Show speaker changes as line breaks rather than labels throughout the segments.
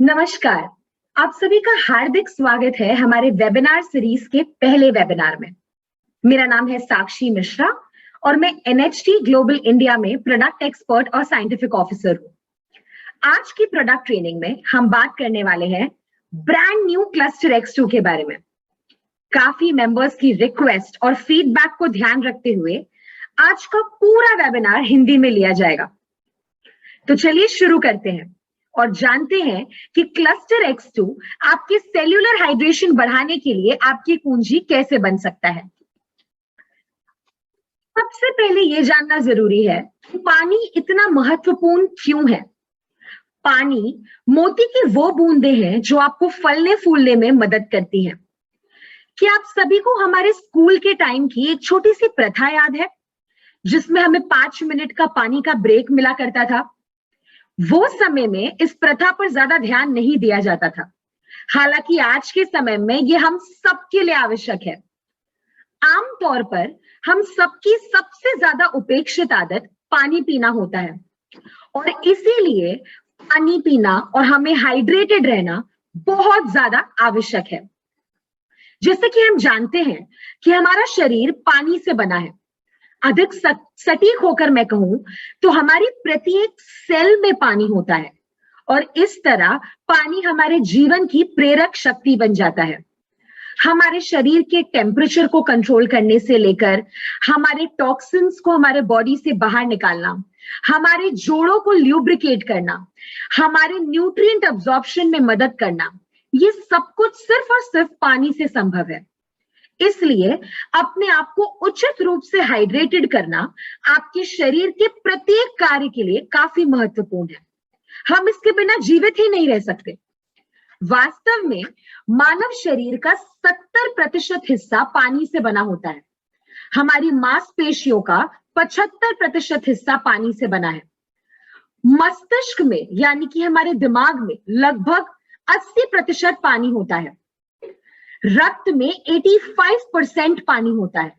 नमस्कार। आप सभी का हार्दिक स्वागत है हमारे वेबिनार सीरीज के पहले वेबिनार में। मेरा नाम है साक्षी मिश्रा और मैं एनएचटी ग्लोबल इंडिया में प्रोडक्ट एक्सपर्ट और साइंटिफिक ऑफिसर हूं। आज की प्रोडक्ट ट्रेनिंग में हम बात करने वाले हैं ब्रांड न्यू क्लस्टर X2 के बारे में। काफी मेंबर्स की रिक्वेस्ट और फीडबैक को ध्यान रखते हुए आज का पूरा वेबिनार हिंदी में लिया जाएगा। तो चलिए शुरू करते हैं और जानते हैं कि क्लस्टर X2 आपके सेल्यूलर हाइड्रेशन बढ़ाने के लिए आपकी कुंजी कैसे बन सकता है। सबसे पहले यह जानना जरूरी है कि पानी इतना महत्वपूर्ण क्यों है। पानी मोती की वो बूंदें हैं जो आपको फलने फूलने में मदद करती हैं। क्या आप सभी को हमारे स्कूल के टाइम की एक छोटी सी प्रथा याद है जिसमें हमें 5 मिनट का पानी का ब्रेक मिला करता था? वो समय में इस प्रथा पर ज्यादा ध्यान नहीं दिया जाता था, हालांकि आज के समय में ये हम सबके लिए आवश्यक है। आमतौर पर हम सबकी सबसे ज्यादा उपेक्षित आदत पानी पीना होता है और इसीलिए पानी पीना और हमें हाइड्रेटेड रहना बहुत ज्यादा आवश्यक है। जैसे कि हम जानते हैं कि हमारा शरीर पानी से बना है। अधिक सटीक होकर मैं कहूं तो हमारी प्रत्येक सेल में पानी होता है और इस तरह पानी हमारे जीवन की प्रेरक शक्ति बन जाता है। हमारे शरीर के टेम्परेचर को कंट्रोल करने से लेकर हमारे टॉक्सिन्स को हमारे बॉडी से बाहर निकालना, हमारे जोड़ों को ल्यूब्रिकेट करना, हमारे न्यूट्रिएंट अब्जॉर्प्शन में मदद करना, ये सब कुछ सिर्फ और सिर्फ पानी से संभव है। इसलिए अपने आप को उचित रूप से हाइड्रेटेड करना आपके शरीर के प्रत्येक कार्य के लिए काफी महत्वपूर्ण है। हम इसके बिना जीवित ही नहीं रह सकते। वास्तव में मानव शरीर का 70% हिस्सा पानी से बना होता है। हमारी मांसपेशियों का 75% हिस्सा पानी से बना है। मस्तिष्क में यानी कि हमारे दिमाग में लगभग 80% पानी होता है। रक्त में 85% पानी होता है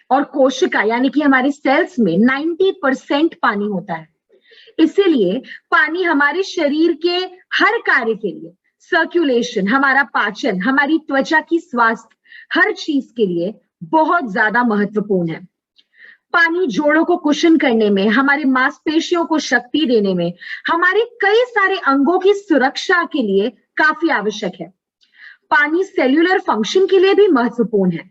और कोशिका यानी कि हमारे सेल्स में 90% पानी होता है। इसीलिए पानी हमारे शरीर के हर कार्य के लिए, सर्कुलेशन, हमारा पाचन, हमारी त्वचा की स्वास्थ्य, हर चीज के लिए बहुत ज्यादा महत्वपूर्ण है। पानी जोड़ों को कुशन करने में, हमारी मांसपेशियों को शक्ति देने में, हमारे कई सारे अंगों की सुरक्षा के लिए काफी आवश्यक है। पानी सेल्यूलर फंक्शन के लिए भी महत्वपूर्ण है।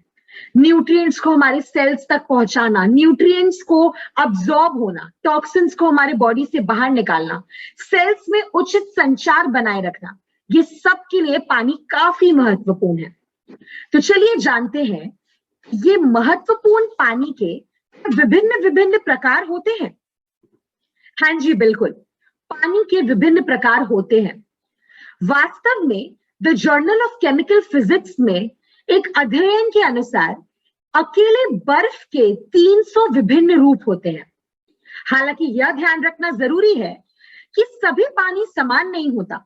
न्यूट्रिएंट्स को हमारे सेल्स तक पहुंचाना, न्यूट्रिएंट्स को अब्सॉर्ब होना, टॉक्सिन्स को हमारे बॉडी से बाहर निकालना, सेल्स में उचित संचार बनाए रखना, ये सब के लिए पानी काफी महत्वपूर्ण है। तो चलिए जानते हैं ये महत्वपूर्ण पानी के विभिन्न विभिन्न प्रकार होते हैं। हाँ जी, बिल्कुल, पानी के विभिन्न प्रकार होते हैं। वास्तव में the journal of chemical physics में एक अध्ययन के अनुसार अकेले बर्फ के 300 विभिन्न रूप होते हैं। हालांकि यह ध्यान रखना जरूरी है कि सभी पानी समान नहीं होता।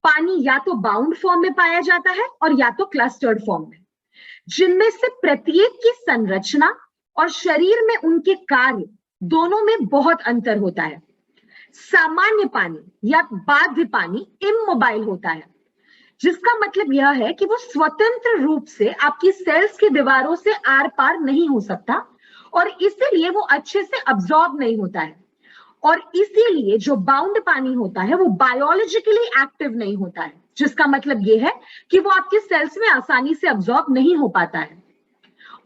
पानी या तो बाउंड फॉर्म में पाया जाता है और या तो क्लस्टर्ड फॉर्म में, जिनमें से प्रत्येक की संरचना और शरीर में उनके कार्य दोनों में बहुत अंतर होता है। सामान्य पानी या बाध्य पानी इमोबाइल होता है, जिसका मतलब यह है कि वो स्वतंत्र रूप से आपकी सेल्स की दीवारों से आर पार नहीं हो सकता और इसीलिए वो अच्छे से अब्सॉर्ब नहीं होता है। और इसीलिए जो बाउंड पानी होता है वो बायोलॉजिकली एक्टिव नहीं होता है, जिसका मतलब ये है कि वो आपके सेल्स में आसानी से अब्सॉर्ब नहीं हो पाता है।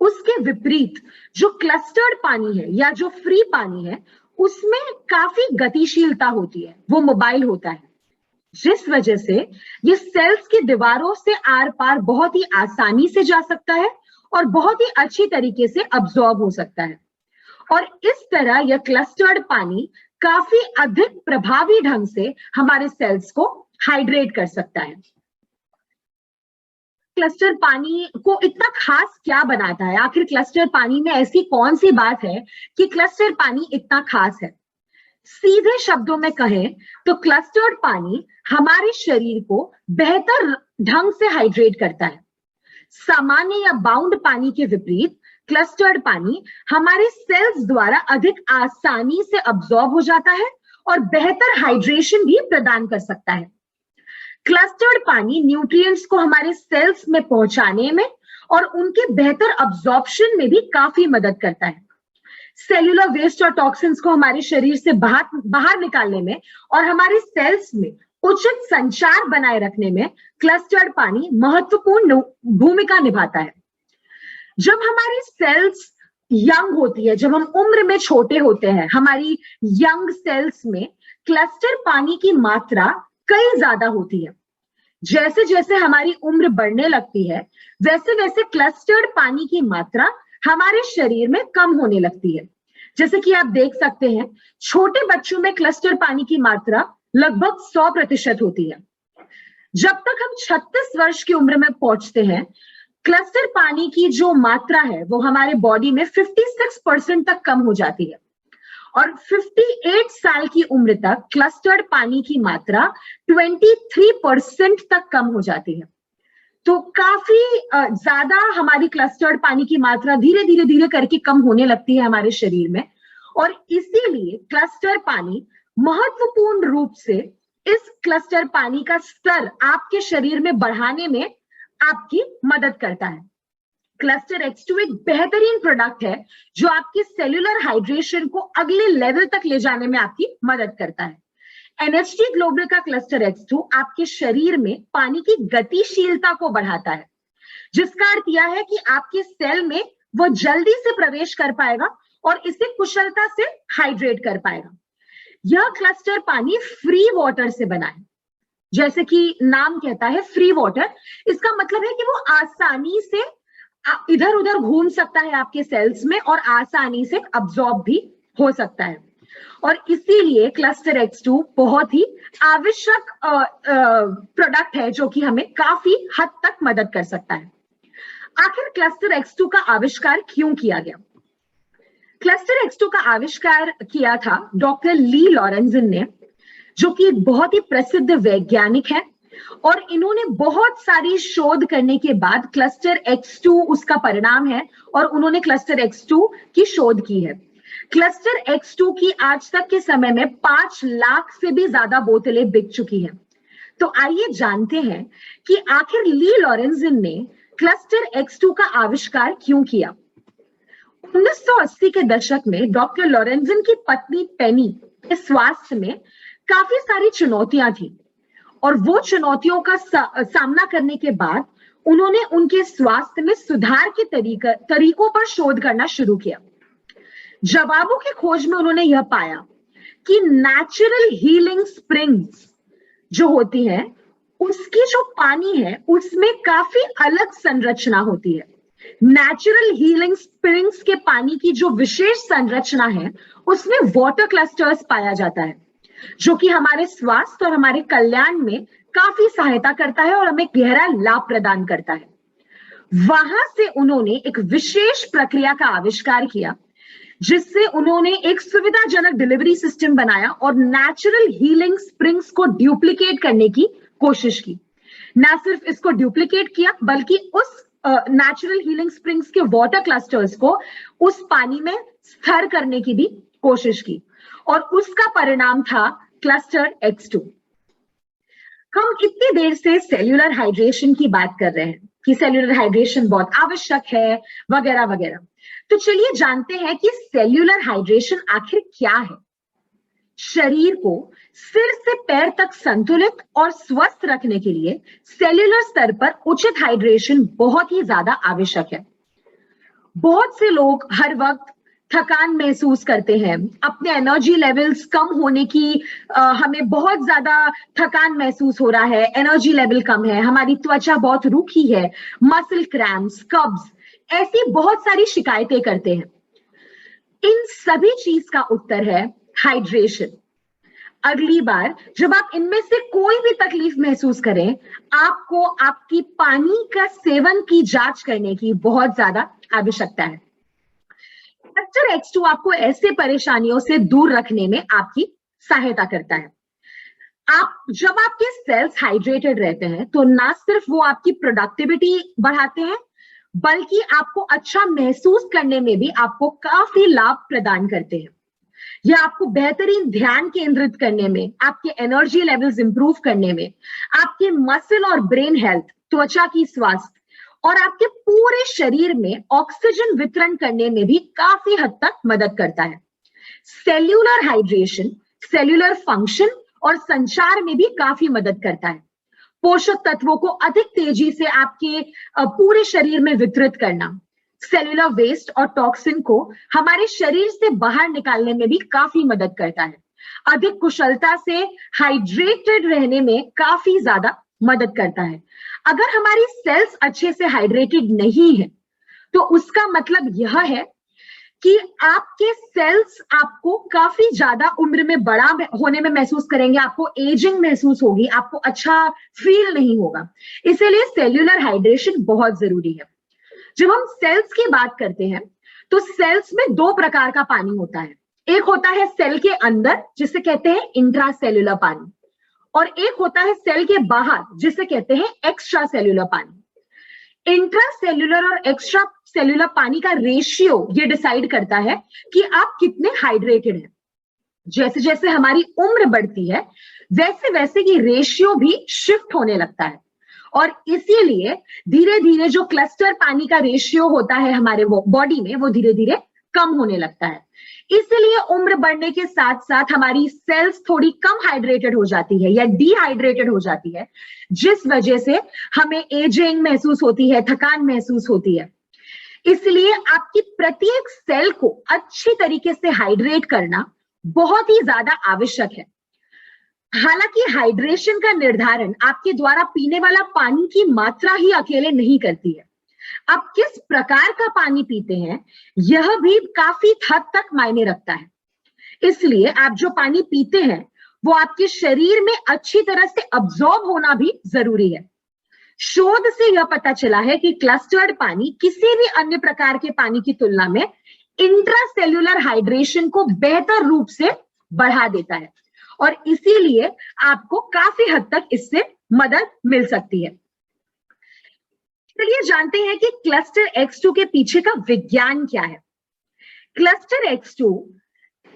उसके विपरीत जो क्लस्टर्ड पानी है या जो फ्री पानी है, उसमें काफी गतिशीलता होती है, वो मोबाइल होता है, जिस वजह से ये सेल्स की दीवारों से आर पार बहुत ही आसानी से जा सकता है और बहुत ही अच्छी तरीके से अब्सॉर्ब हो सकता है। और इस तरह यह क्लस्टर्ड पानी काफी अधिक प्रभावी ढंग से हमारे सेल्स को हाइड्रेट कर सकता है। क्लस्टर पानी को इतना खास क्या बनाता है? आखिर क्लस्टर पानी में ऐसी कौन सी बात है कि क्लस्टर पानी इतना खास है? सीधे शब्दों में कहें तो क्लस्टर्ड पानी हमारे शरीर को बेहतर ढंग से हाइड्रेट करता है। सामान्य या बाउंड पानी के विपरीत क्लस्टर्ड पानी हमारे सेल्स द्वारा अधिक आसानी से अब्सॉर्ब हो जाता है और बेहतर हाइड्रेशन भी प्रदान कर सकता है। क्लस्टर्ड पानी न्यूट्रिएंट्स को हमारे सेल्स में पहुंचाने में और उनके बेहतर अब्जॉर्प्शन में भी काफी मदद करता है। सेल्यूलर वेस्ट और टॉक्सिन्स को हमारे शरीर से बाहर निकालने में और हमारे सेल्स में उचित संचार बनाए रखने में क्लस्टर्ड पानी महत्वपूर्ण भूमिका निभाता है। जब हमारी सेल्स यंग होती है, जब हम उम्र में छोटे होते हैं, हमारी यंग सेल्स में क्लस्टर्ड पानी की मात्रा कई ज्यादा होती है। जैसे जैसे हमारी उम्र बढ़ने लगती है, वैसे वैसे क्लस्टर्ड पानी की मात्रा हमारे शरीर में कम होने लगती है। जैसे कि आप देख सकते हैं, छोटे बच्चों में क्लस्टर्ड पानी की मात्रा लगभग 100% होती है। जब तक हम 36 वर्ष की उम्र में पहुंचते हैं, क्लस्टर्ड पानी की जो मात्रा है वो हमारे बॉडी में 56% तक कम हो जाती है और 58 साल की उम्र तक क्लस्टर्ड पानी की मात्रा 23% तक कम हो जाती है। तो काफी ज्यादा हमारी क्लस्टर्ड पानी की मात्रा धीरे धीरे करके कम होने लगती है हमारे शरीर में, और इसीलिए क्लस्टर्ड पानी महत्वपूर्ण रूप से इस क्लस्टर्ड पानी का स्तर आपके शरीर में बढ़ाने में आपकी मदद करता है। क्लस्टर X2 एक बेहतरीन प्रोडक्ट है जो आपके सेल्यूलर हाइड्रेशन को अगले लेवल तक ले जाने में आपकी मदद करता है। NHT ग्लोबल का क्लस्टर X2 आपके शरीर में पानी की गतिशीलता को बढ़ाता है, जिसका अर्थ यह है कि आपके सेल में वो जल्दी से प्रवेश कर पाएगा और इसे कुशलता से हाइड्रेट कर पाएगा। यह क्लस्टर पानी फ्री वाटर से बना है, जैसे कि नाम कहता है फ्री वाटर। इसका मतलब है कि वो आसानी से इधर उधर घूम सकता है आपके सेल्स में और आसानी से अब्सॉर्ब भी हो सकता है, और इसीलिए क्लस्टर X2 बहुत ही आवश्यक प्रोडक्ट है जो कि हमें काफी हद तक मदद कर सकता है। आखिर क्लस्टर X2 का आविष्कार क्यों किया गया? क्लस्टर X2 का आविष्कार किया था डॉक्टर ली लॉरेंजन ने, जो कि एक बहुत ही प्रसिद्ध वैज्ञानिक है, और इन्होंने बहुत सारी शोध करने के बाद क्लस्टर X2 उसका परिणाम है और उन्होंने क्लस्टर X2 की शोध की है। क्लस्टर X2 की आज तक के समय में 5 लाख से भी ज्यादा बोतलें बिक चुकी हैं। तो आइए जानते हैं कि आखिर ली लॉरेंजन ने क्लस्टर X2 का आविष्कार क्यों किया। 1980 के दशक में डॉक्टर लॉरेंजन की पत्नी पेनी के स्वास्थ्य में काफी सारी चुनौतियां थी, और वो चुनौतियों का सामना करने के बाद उन्होंने उनके स्वास्थ्य में सुधार के तरीकों पर शोध करना शुरू किया। जवाबों की खोज में उन्होंने यह पाया कि नेचुरल हीलिंग स्प्रिंग्स जो होती है, उसकी जो पानी है उसमें काफी अलग संरचना होती है। नेचुरल हीलिंग स्प्रिंग्स के पानी की जो विशेष संरचना है उसमें वाटर क्लस्टर्स पाया जाता है, जो कि हमारे स्वास्थ्य और हमारे कल्याण में काफी सहायता करता है और हमें गहरा लाभ प्रदान करता है। वहां से उन्होंने एक विशेष प्रक्रिया का आविष्कार किया, जिससे उन्होंने एक सुविधाजनक डिलीवरी सिस्टम बनाया और नेचुरल हीलिंग स्प्रिंग्स को डुप्लीकेट करने की कोशिश की। ना सिर्फ इसको डुप्लीकेट किया, बल्कि उस नेचुरल हीलिंग स्प्रिंग्स के वाटर क्लस्टर्स को उस पानी में स्थिर करने की भी कोशिश की, और उसका परिणाम था क्लस्टर X2। हम इतनी देर से सेल्यूलर हाइड्रेशन की बात कर रहे हैं कि सेल्यूलर हाइड्रेशन बहुत आवश्यक है वगैरह वगैरह, तो चलिए जानते हैं कि सेल्यूलर हाइड्रेशन आखिर क्या है। शरीर को सिर से पैर तक संतुलित और स्वस्थ रखने के लिए सेल्यूलर स्तर पर उचित हाइड्रेशन बहुत ही ज्यादा आवश्यक है। बहुत से लोग हर वक्त थकान महसूस करते हैं, अपने एनर्जी लेवल्स कम होने की हमें बहुत ज्यादा थकान महसूस हो रहा है, एनर्जी लेवल कम है, हमारी त्वचा बहुत रूखी है, मसल क्रैम्प्स, कब्ज, ऐसी बहुत सारी शिकायतें करते हैं। इन सभी चीज का उत्तर है हाइड्रेशन। अगली बार जब आप इनमें से कोई भी तकलीफ महसूस करें, आपको आपकी पानी का सेवन की जांच करने की बहुत ज्यादा आवश्यकता है। क्लस्टर X2 आपको ऐसे परेशानियों से दूर रखने में आपकी सहायता करता है। जब आपके सेल्स हाइड्रेटेड रहते हैं तो ना सिर्फ वो आपकी प्रोडक्टिविटी बढ़ाते हैं, बल्कि आपको अच्छा महसूस करने में भी आपको काफी लाभ प्रदान करते हैं। यह आपको बेहतरीन ध्यान केंद्रित करने में, आपके एनर्जी लेवल्स इंप्रूव करने में, आपके मसल और ब्रेन हेल्थ, त्वचा की स्वास्थ्य और आपके पूरे शरीर में ऑक्सीजन वितरण करने में भी काफी हद तक मदद करता है। सेल्यूलर हाइड्रेशन, सेल्यूलर फंक्शन और संचार में भी काफी मदद करता है। पोषक तत्वों को अधिक तेजी से आपके पूरे शरीर में वितरित करना, सेल्यूलर वेस्ट और टॉक्सिन को हमारे शरीर से बाहर निकालने में भी काफी मदद करता है। अधिक कुशलता से हाइड्रेटेड रहने में काफी ज्यादा मदद करता है। अगर हमारी सेल्स अच्छे से हाइड्रेटेड नहीं है तो उसका मतलब यह है कि आपके सेल्स आपको काफी ज्यादा उम्र में बड़ा होने में महसूस करेंगे, आपको एजिंग महसूस होगी, आपको अच्छा फील नहीं होगा। इसीलिए सेल्यूलर हाइड्रेशन बहुत जरूरी है। जब हम सेल्स की बात करते हैं तो सेल्स में दो प्रकार का पानी होता है। एक होता है सेल के अंदर जिसे कहते हैं इंट्रासेल्यूलर पानी, और एक होता है सेल के बाहर जिसे कहते हैं एक्स्ट्रा सेल्यूलर पानी। इंट्रासेल्यूलर और एक्स्ट्रा सेल्यूलर पानी का रेशियो ये डिसाइड करता है कि आप कितने हाइड्रेटेड हैं। जैसे जैसे हमारी उम्र बढ़ती है वैसे वैसे ये रेशियो भी शिफ्ट होने लगता है, और इसीलिए धीरे धीरे जो क्लस्टर पानी का रेशियो होता है हमारे बॉडी में वो धीरे धीरे कम होने लगता है। इसलिए उम्र बढ़ने के साथ साथ हमारी सेल्स थोड़ी कम हाइड्रेटेड हो जाती है या डिहाइड्रेटेड हो जाती है, जिस वजह से हमें एजिंग महसूस होती है, थकान महसूस होती है। इसलिए आपकी प्रत्येक सेल को अच्छी तरीके से हाइड्रेट करना बहुत ही ज्यादा आवश्यक है। हालांकि हाइड्रेशन का निर्धारण आपके द्वारा पीने वाला पानी की मात्रा ही अकेले नहीं करती है। आप किस प्रकार का पानी पीते हैं यह भी काफी हद तक मायने रखता है। इसलिए आप जो पानी पीते हैं वो आपके शरीर में अच्छी तरह से अब्सॉर्ब होना भी जरूरी है। शोध से यह पता चला है कि क्लस्टर्ड पानी किसी भी अन्य प्रकार के पानी की तुलना में इंट्रासेल्यूलर हाइड्रेशन को बेहतर रूप से बढ़ा देता है, और इसीलिए आपको काफी हद तक इससे मदद मिल सकती है। चलिए जानते हैं कि क्लस्टर X2 के पीछे का विज्ञान क्या है। क्लस्टर X2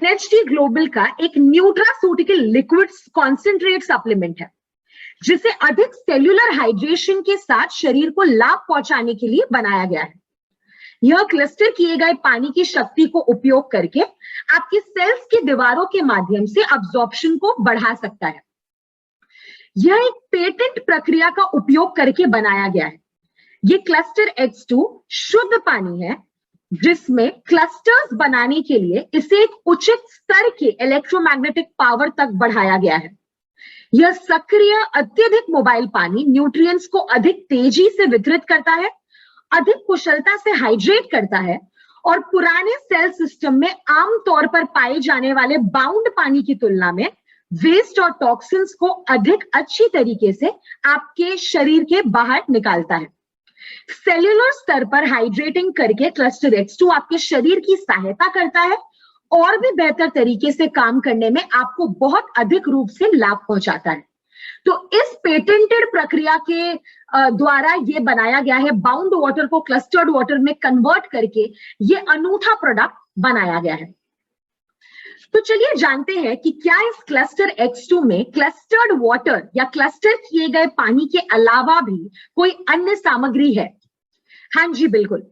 NHD ग्लोबल का एक न्यूट्रास्यूटिकल लिक्विड कॉन्सेंट्रेट सप्लीमेंट है जिसे अधिक सेल्यूलर हाइड्रेशन के साथ शरीर को लाभ पहुंचाने के लिए बनाया गया है। यह क्लस्टर किए गए पानी की शक्ति को उपयोग करके आपके सेल्स की दीवारों के माध्यम से अब्जॉर्प्शन को बढ़ा सकता है। यह एक पेटेंट प्रक्रिया का उपयोग करके बनाया गया है। ये क्लस्टर X2 शुद्ध पानी है जिसमें क्लस्टर्स बनाने के लिए इसे एक उचित स्तर के इलेक्ट्रोमैग्नेटिक पावर तक बढ़ाया गया है। यह सक्रिय अत्यधिक मोबाइल पानी न्यूट्रिएंट्स को अधिक तेजी से वितरित करता है, अधिक कुशलता से हाइड्रेट करता है, और पुराने सेल सिस्टम में आमतौर पर पाए जाने वाले बाउंड पानी की तुलना में वेस्ट और टॉक्सिन्स को अधिक अच्छी तरीके से आपके शरीर के बाहर निकालता है। सेल्यूलर स्तर पर हाइड्रेटिंग करके क्लस्टर X2 आपके शरीर की सहायता करता है और भी बेहतर तरीके से काम करने में आपको बहुत अधिक रूप से लाभ पहुंचाता है। तो इस पेटेंटेड प्रक्रिया के द्वारा ये बनाया गया है, बाउंड वाटर को क्लस्टर्ड वाटर में कन्वर्ट करके ये अनूठा प्रोडक्ट बनाया गया है। तो चलिए जानते हैं कि क्या इस क्लस्टर X2 में क्लस्टर्ड वाटर या क्लस्टर किए गए पानी के अलावा भी कोई अन्य सामग्री है। हाँ जी बिल्कुल,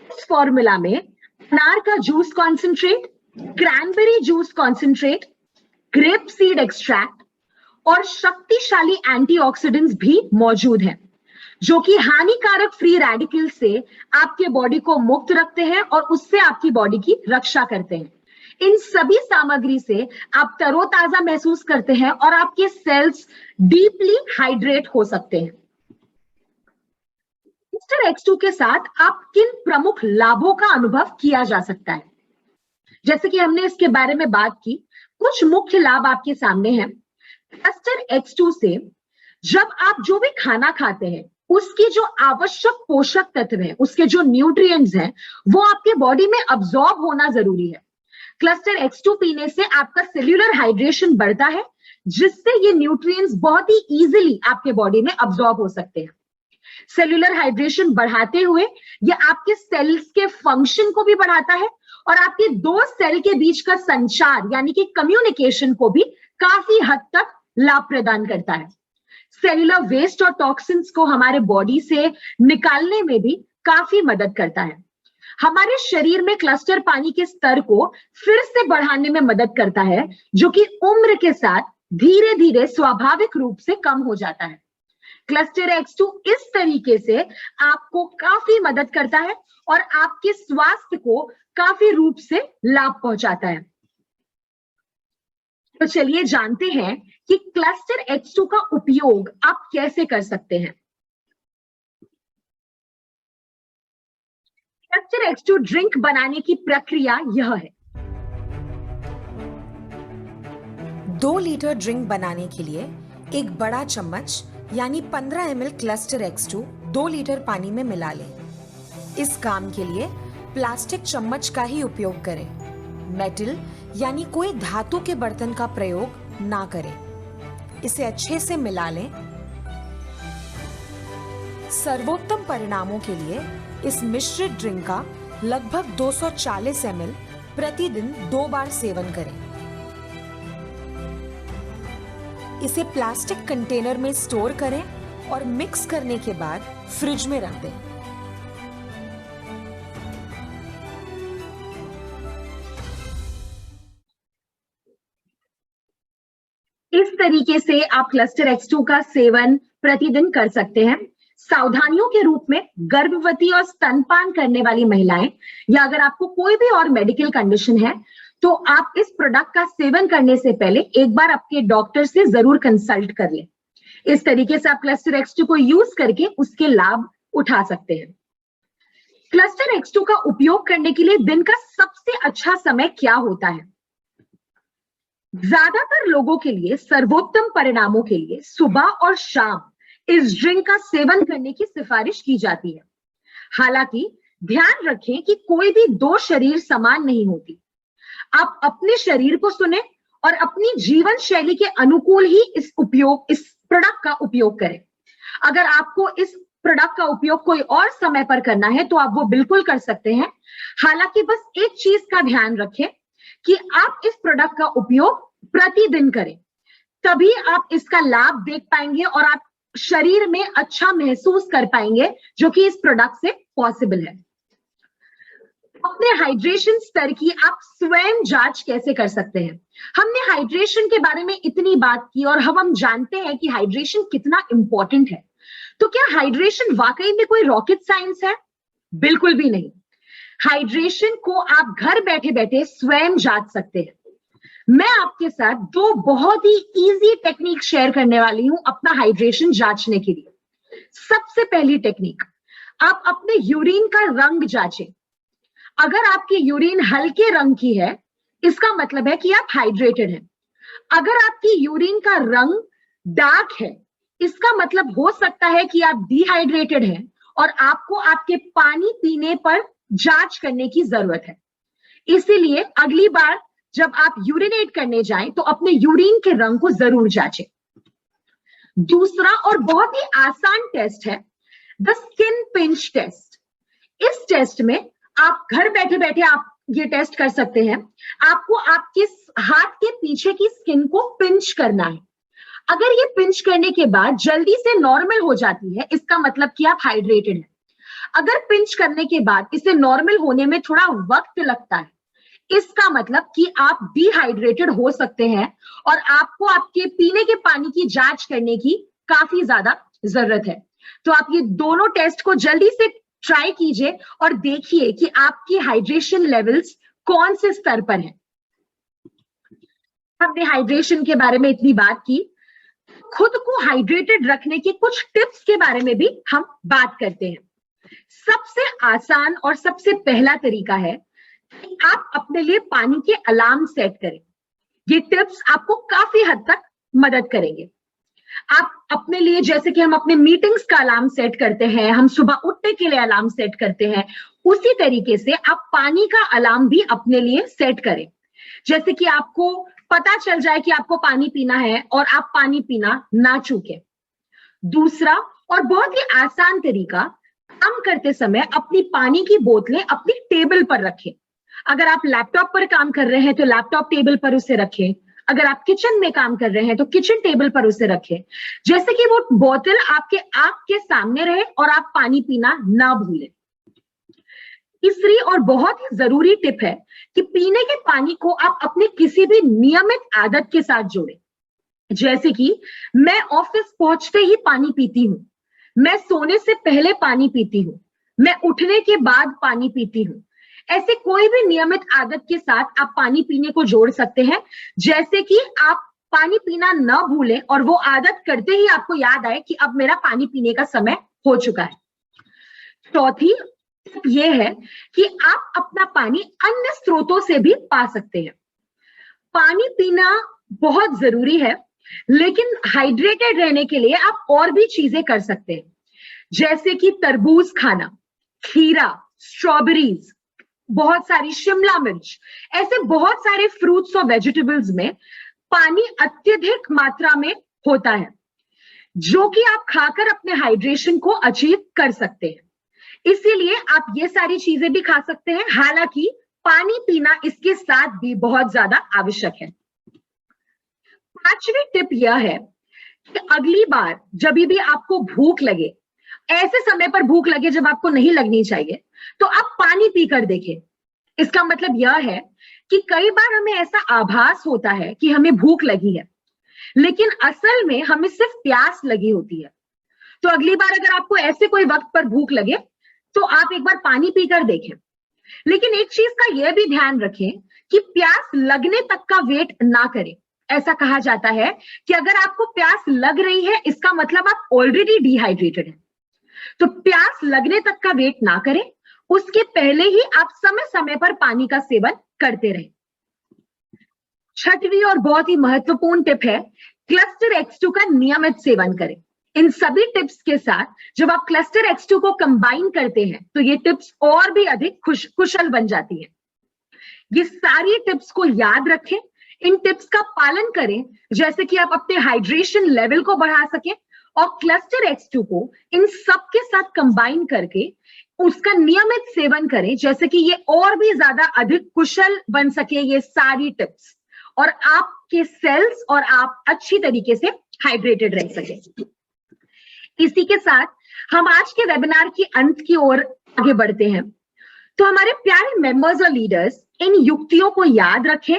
इस फॉर्मूला में अनार का juice concentrate, cranberry juice concentrate, grape seed extract और शक्तिशाली एंटीऑक्सीडेंट्स भी मौजूद हैं जो कि हानिकारक फ्री रेडिकल से आपके बॉडी को मुक्त रखते हैं और उससे आपकी बॉडी की रक्षा करते हैं। इन सभी सामग्री से आप तरोताजा महसूस करते हैं और आपके सेल्स डीपली हाइड्रेट हो सकते हैं। क्लस्टर X2 के साथ आप किन प्रमुख लाभों का अनुभव किया जा सकता है, जैसे कि हमने इसके बारे में बात की, कुछ मुख्य लाभ आपके सामने हैं। क्लस्टर X2 से जब आप जो भी खाना खाते हैं उसकी जो आवश्यक पोषक तत्व हैं, उसके जो न्यूट्रिएंट्स हैं, वो आपके बॉडी में अब्सॉर्ब होना जरूरी है। क्लस्टर X2 पीने से आपका सेल्यूलर हाइड्रेशन बढ़ता है जिससे ये न्यूट्रिएंट्स बहुत ही इजीली आपके बॉडी में अब्सॉर्ब हो सकते हैं। सेल्यूलर हाइड्रेशन बढ़ाते हुए ये आपके सेल्स के फंक्शन को भी बढ़ाता है और आपके दो सेल के बीच का संचार यानी कि कम्युनिकेशन को भी काफी हद तक लाभ प्रदान करता है। सेल्यूलर वेस्ट और टॉक्सिन्स को हमारे बॉडी से निकालने में भी काफी मदद करता है। हमारे शरीर में क्लस्टर पानी के स्तर को फिर से बढ़ाने में मदद करता है, जो कि उम्र के साथ धीरे धीरे स्वाभाविक रूप से कम हो जाता है। क्लस्टर X2 इस तरीके से आपको काफी मदद करता है और आपके स्वास्थ्य को काफी रूप से लाभ पहुंचाता है। तो चलिए जानते हैं कि क्लस्टर X2 का उपयोग आप कैसे कर सकते हैं। क्लस्टर X2 ड्रिंक बनाने की प्रक्रिया यह है।
2 लीटर ड्रिंक बनाने के लिए एक बड़ा चम्मच यानी 15 ml क्लस्टर X2 2 लीटर पानी में मिला लें। इस काम के लिए प्लास्टिक चम्मच का ही उपयोग करें। मेटल यानी कोई धातु के बर्तन का प्रयोग ना करें। इसे अच्छे से मिला लें। सर्वोत्तम परिणामों के लिए इस मिश्रित ड्रिंक का लगभग 240 ml प्रतिदिन 2 बार सेवन करें। इसे प्लास्टिक कंटेनर में स्टोर करें और मिक्स करने के बाद फ्रिज में रख दें।
इस तरीके से आप क्लस्टर X2 का सेवन प्रतिदिन कर सकते हैं। सावधानियों के रूप में गर्भवती और स्तनपान करने वाली महिलाएं या अगर आपको कोई भी और मेडिकल कंडीशन है तो आप इस प्रोडक्ट का सेवन करने से पहले एक बार आपके डॉक्टर से जरूर कंसल्ट कर लें। इस तरीके से आप क्लस्टर X2 को यूज करके उसके लाभ उठा सकते हैं। क्लस्टर X2 का उपयोग करने के लिए दिन का सबसे अच्छा समय क्या होता है? ज्यादातर लोगों के लिए सर्वोत्तम परिणामों के लिए सुबह और शाम इस ड्रिंक का सेवन करने की सिफारिश की जाती है। हालांकि ध्यान रखें कि कोई भी 2 शरीर समान नहीं होती। आप अपने शरीर को सुने और अपनी जीवन शैली के अनुकूल ही इस प्रोडक्ट का उपयोग करें। अगर आपको इस प्रोडक्ट का उपयोग कोई और समय पर करना है तो आप वो बिल्कुल कर सकते हैं। हालांकि बस एक चीज का ध्यान रखें कि आप इस प्रोडक्ट का उपयोग प्रतिदिन करें, तभी आप इसका लाभ देख पाएंगे और आप शरीर में अच्छा महसूस कर पाएंगे, जो कि इस प्रोडक्ट से पॉसिबल है। अपने हाइड्रेशन स्तर की आप स्वयं जांच कैसे कर सकते हैं? हमने हाइड्रेशन के बारे में इतनी बात की और हम जानते हैं कि हाइड्रेशन कितना इंपॉर्टेंट है। तो क्या हाइड्रेशन वाकई में कोई रॉकेट साइंस है? बिल्कुल भी नहीं। हाइड्रेशन को आप घर बैठे बैठे स्वयं जांच सकते हैं। मैं आपके साथ 2 बहुत ही इजी टेक्निक शेयर करने वाली हूं अपना हाइड्रेशन जांचने के लिए। सबसे पहली टेक्निक, आप अपने यूरिन का रंग जांचें। अगर आपकी यूरिन हल्के रंग की है, इसका मतलब है कि आप हाइड्रेटेड हैं। अगर आपकी यूरिन का रंग डार्क है, इसका मतलब हो सकता है कि आप डिहाइड्रेटेड हैं और आपको आपके पानी पीने पर जांच करने की जरूरत है। इसीलिए अगली बार जब आप यूरिनेट करने जाएं तो अपने यूरिन के रंग को जरूर जांचें। दूसरा और बहुत ही आसान टेस्ट है द स्किन पिंच टेस्ट। इस टेस्ट में आप घर बैठे बैठे आप ये टेस्ट कर सकते हैं। आपको आपके हाथ के पीछे की स्किन को पिंच करना है। अगर ये पिंच करने के बाद जल्दी से नॉर्मल हो जाती है, इसका मतलब कि आप हाइड्रेटेड हैं। अगर पिंच करने के बाद इसे नॉर्मल होने में थोड़ा वक्त लगता है, इसका मतलब कि आप डिहाइड्रेटेड हो सकते हैं और आपको आपके पीने के पानी की जांच करने की काफी ज्यादा जरूरत है। तो आप ये दोनों टेस्ट को जल्दी से ट्राई कीजिए और देखिए कि आपकी हाइड्रेशन लेवल्स कौन से स्तर पर हैं। हमने हाइड्रेशन के बारे में इतनी बात की, खुद को हाइड्रेटेड रखने के कुछ टिप्स के बारे में भी हम बात करते हैं। सबसे आसान और सबसे पहला तरीका है कि आप अपने लिए पानी के अलार्म सेट करें। ये टिप्स आपको काफी हद तक मदद करेंगे। आप अपने लिए, जैसे कि हम अपने मीटिंग्स का अलार्म सेट करते हैं, हम सुबह उठने के लिए अलार्म सेट करते हैं, उसी तरीके से आप पानी का अलार्म भी अपने लिए सेट करें। जैसे कि आपको पता चल जाए कि आपको पानी पीना है और आप पानी पीना ना चूकें। दूसरा और बहुत ही आसान तरीका, काम करते समय अपनी पानी की बोतलें अपनी टेबल पर रखें। अगर आप लैपटॉप पर काम कर रहे हैं तो लैपटॉप टेबल पर उसे रखें। अगर आप किचन में काम कर रहे हैं तो किचन टेबल पर उसे रखें, जैसे कि वो बोतल आपके आंख के सामने रहे और आप पानी पीना ना भूलें। तीसरी और बहुत ही जरूरी टिप है कि पीने के पानी को आप अपने किसी भी नियमित आदत के साथ जोड़ें। जैसे कि मैं ऑफिस पहुंचते ही पानी पीती हूँ, मैं सोने से पहले पानी पीती हूँ, मैं उठने के बाद पानी पीती हूँ। ऐसे कोई भी नियमित आदत के साथ आप पानी पीने को जोड़ सकते हैं, जैसे कि आप पानी पीना ना भूलें और वो आदत करते ही आपको याद आए कि अब मेरा पानी पीने का समय हो चुका है। चौथी टिप ये है कि आप अपना पानी अन्य स्रोतों से भी पा सकते हैं। पानी पीना बहुत जरूरी है, लेकिन हाइड्रेटेड रहने के लिए आप और भी चीजें कर सकते हैं, जैसे कि तरबूज खाना, खीरा, स्ट्रॉबेरीज, बहुत सारी शिमला मिर्च, ऐसे बहुत सारे फ्रूट्स और वेजिटेबल्स में पानी अत्यधिक मात्रा में होता है, जो कि आप खाकर अपने हाइड्रेशन को अचीव कर सकते हैं। इसीलिए आप ये सारी चीजें भी खा सकते हैं, हालांकि पानी पीना इसके साथ भी बहुत ज्यादा आवश्यक है। पांचवी टिप यह है कि अगली बार जब भी आपको भूख लगे, ऐसे समय पर भूख लगे जब आपको नहीं लगनी चाहिए, तो आप पानी पीकर देखें। इसका मतलब यह है कि कई बार हमें ऐसा आभास होता है कि हमें भूख लगी है, लेकिन असल में हमें सिर्फ प्यास लगी होती है। तो अगली बार अगर आपको ऐसे कोई वक्त पर भूख लगे तो आप एक बार पानी पीकर देखें। लेकिन एक चीज का यह भी ध्यान रखें कि प्यास लगने तक का वेट ना करें। ऐसा कहा जाता है कि अगर आपको प्यास लग रही है, इसका मतलब आप ऑलरेडी डिहाइड्रेटेड हैं। तो प्यास लगने तक का वेट ना करें, उसके पहले ही आप समय समय पर पानी का सेवन करते रहें। छठवीं और बहुत ही महत्वपूर्ण टिप है क्लस्टर X2 का नियमित सेवन करें। इन सभी टिप्स के साथ जब आप क्लस्टर X2 को कंबाइन करते हैं तो ये टिप्स और भी अधिक कुशल बन जाती हैं। ये सारी टिप्स को याद रखें, इन टिप्स का पालन करें, जैसे कि आप अपने हाइड्रेशन लेवल को बढ़ा सकें और क्लस्टर X2 को इन सब के साथ कंबाइन करके उसका नियमित सेवन करें, जैसे कि ये और भी ज्यादा अधिक कुशल बन सके ये सारी टिप्स, और आपके सेल्स और आप अच्छी तरीके से हाइड्रेटेड रह सके। इसी के साथ हम आज के वेबिनार के अंत की ओर आगे बढ़ते हैं। तो हमारे प्यारे मेंबर्स और लीडर्स इन युक्तियों को याद रखें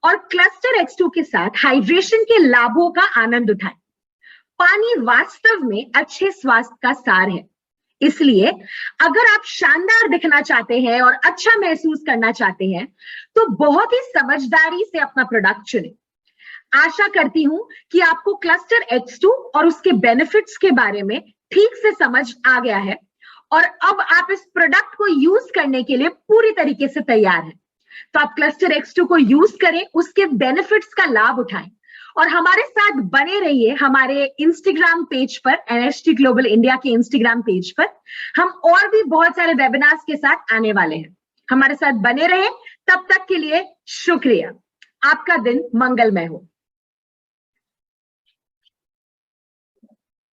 और क्लस्टर X2 के साथ हाइड्रेशन के लाभों का आनंद उठाएं। पानी वास्तव में अच्छे स्वास्थ्य का सार है, इसलिए अगर आप शानदार दिखना चाहते हैं और अच्छा महसूस करना चाहते हैं तो बहुत ही समझदारी से अपना प्रोडक्ट चुनें। आशा करती हूं कि आपको क्लस्टर X2 और उसके बेनिफिट्स के बारे में ठीक से समझ आ गया है और अब आप इस प्रोडक्ट को यूज करने के लिए पूरी तरीके से तैयार हैं। तो आप क्लस्टर X2 को यूज करें, उसके बेनिफिट्स का लाभ उठाएं और हमारे साथ बने रहिए। हमारे इंस्टाग्राम पेज पर, NHT ग्लोबल इंडिया के इंस्टाग्राम पेज पर हम और भी बहुत सारे वेबिनार्स के साथ आने वाले हैं। हमारे साथ बने रहे, तब तक के लिए शुक्रिया। आपका दिन मंगलमय हो।